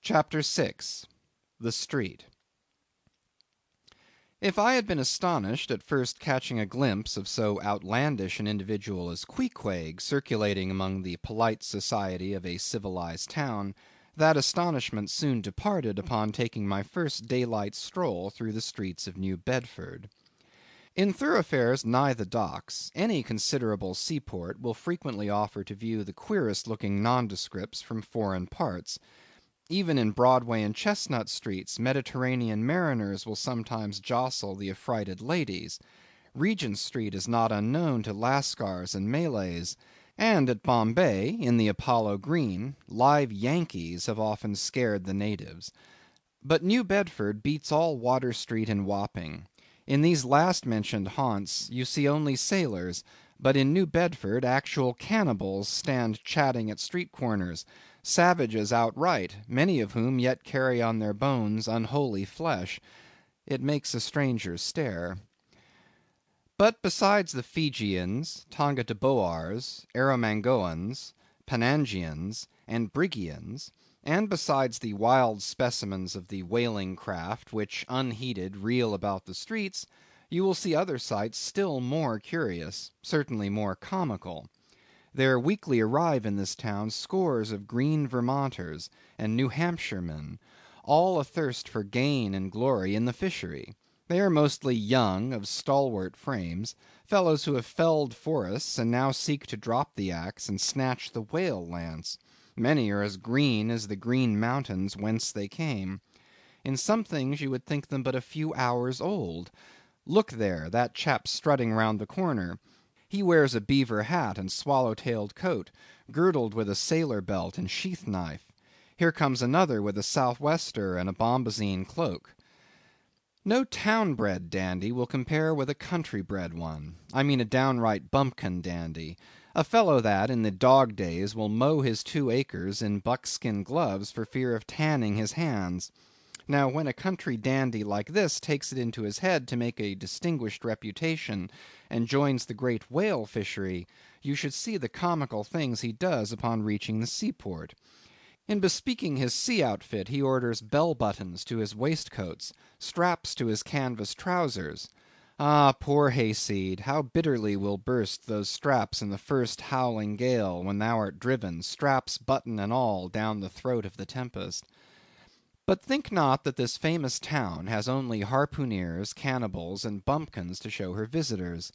CHAPTER 6. The Street. If I had been astonished at first catching a glimpse of so outlandish an individual as Queequeg circulating among the polite society of a civilized town, that astonishment soon departed upon taking my first daylight stroll through the streets of New Bedford. In thoroughfares nigh the docks, any considerable seaport will frequently offer to view the queerest looking nondescripts from foreign parts. Even in Broadway and Chestnut streets, Mediterranean mariners will sometimes jostle the affrighted ladies. Regent street is not unknown to Lascars and Malays; and at Bombay, in the Apollo Green, live Yankees have often scared the natives. But New Bedford beats all Water street and Wapping. In these last mentioned haunts you see only sailors, but in New Bedford actual cannibals stand chatting at street corners, savages outright, many of whom yet carry on their bones unholy flesh. It makes a stranger stare. But besides the Fijians, Tonga-Tabouars, Arromangoans, Panangians, and Brigians, and besides the wild specimens of the whaling craft which unheeded reel about the streets, you will see other sights still more curious, certainly more comical. There weekly arrive in this town scores of green Vermonters and New Hampshiremen, all athirst for gain and glory in the fishery. They are mostly young, of stalwart frames, fellows who have felled forests, and now seek to drop the axe and snatch the whale lance. Many are as green as the green mountains whence they came. In some things you would think them but a few hours old. Look there, that chap strutting round the corner. He wears a beaver hat and swallow‐tailed coat, girdled with a sailor belt and sheath knife. Here comes another with a sou'wester and a bombazine cloak. No town-bred dandy will compare with a country-bred one. I mean a downright bumpkin dandy; a fellow that, in the dog days, will mow his 2 acres in buckskin gloves for fear of tanning his hands. Now, when a country dandy like this takes it into his head to make a distinguished reputation, and joins the great whale fishery, you should see the comical things he does upon reaching the seaport. In bespeaking his sea outfit, he orders bell buttons to his waistcoats, straps to his canvas trousers. Ah, poor hayseed, how bitterly will burst those straps in the first howling gale, when thou art driven, straps, button, and all, down the throat of the tempest. But think not that this famous town has only harpooneers, cannibals, and bumpkins to show her visitors.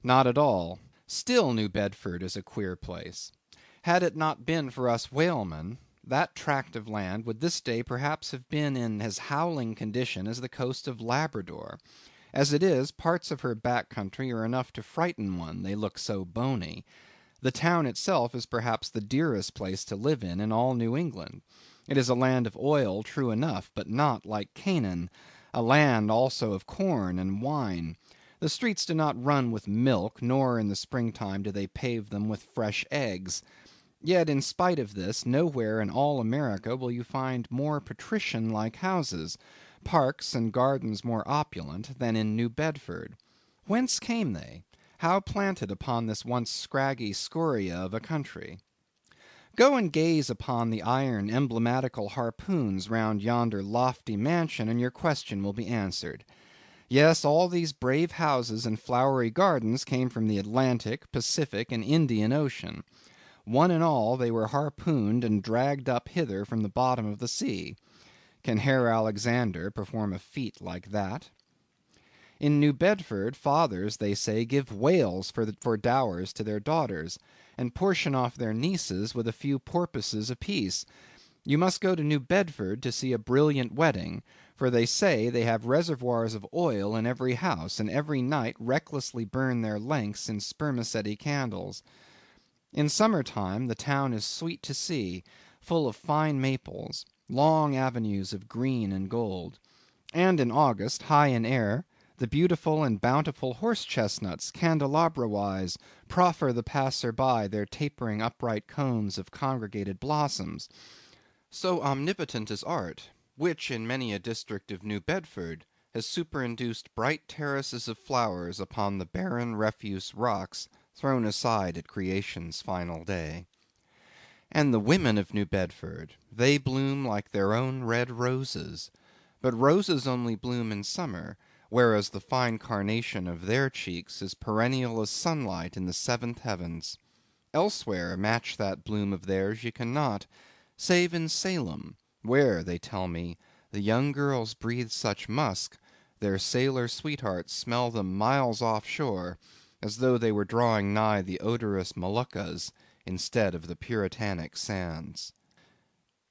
Not at all. Still New Bedford is a queer place. Had it not been for us whalemen, that tract of land would this day perhaps have been in as howling condition as the coast of Labrador. As it is, parts of her back country are enough to frighten one, they look so bony. The town itself is perhaps the dearest place to live in all New England. It is a land of oil, true enough, but not like Canaan; a land also of corn and wine. The streets do not run with milk, nor in the springtime do they pave them with fresh eggs. Yet in spite of this, nowhere in all America will you find more patrician-like houses, parks and gardens more opulent, than in New Bedford. Whence came they? How planted upon this once scraggy scoria of a country? Go and gaze upon the iron emblematical harpoons round yonder lofty mansion, and your question will be answered. Yes, all these brave houses and flowery gardens came from the Atlantic, Pacific, and Indian Ocean. One and all they were harpooned and dragged up hither from the bottom of the sea. Can Herr Alexander perform a feat like that? In New Bedford, fathers, they say, give whales for dowers to their daughters, and portion off their nieces with a few porpoises apiece. You must go to New Bedford to see a brilliant wedding, for they say they have reservoirs of oil in every house, and every night recklessly burn their lengths in spermaceti candles. In summer time the town is sweet to see, full of fine maples, long avenues of green and gold; and in August, high in air, the beautiful and bountiful horse chestnuts, candelabra wise, proffer the passer by their tapering upright cones of congregated blossoms. So omnipotent is art, which in many a district of New Bedford has superinduced bright terraces of flowers upon the barren refuse rocks thrown aside at creation's final day. And the women of New Bedford, they bloom like their own red roses. But roses only bloom in summer, whereas the fine carnation of their cheeks is perennial as sunlight in the seventh heavens. Elsewhere match that bloom of theirs ye cannot, save in Salem, where, they tell me, the young girls breathe such musk, their sailor sweethearts smell them miles off shore, as though they were drawing nigh the odorous Moluccas instead of the Puritanic sands.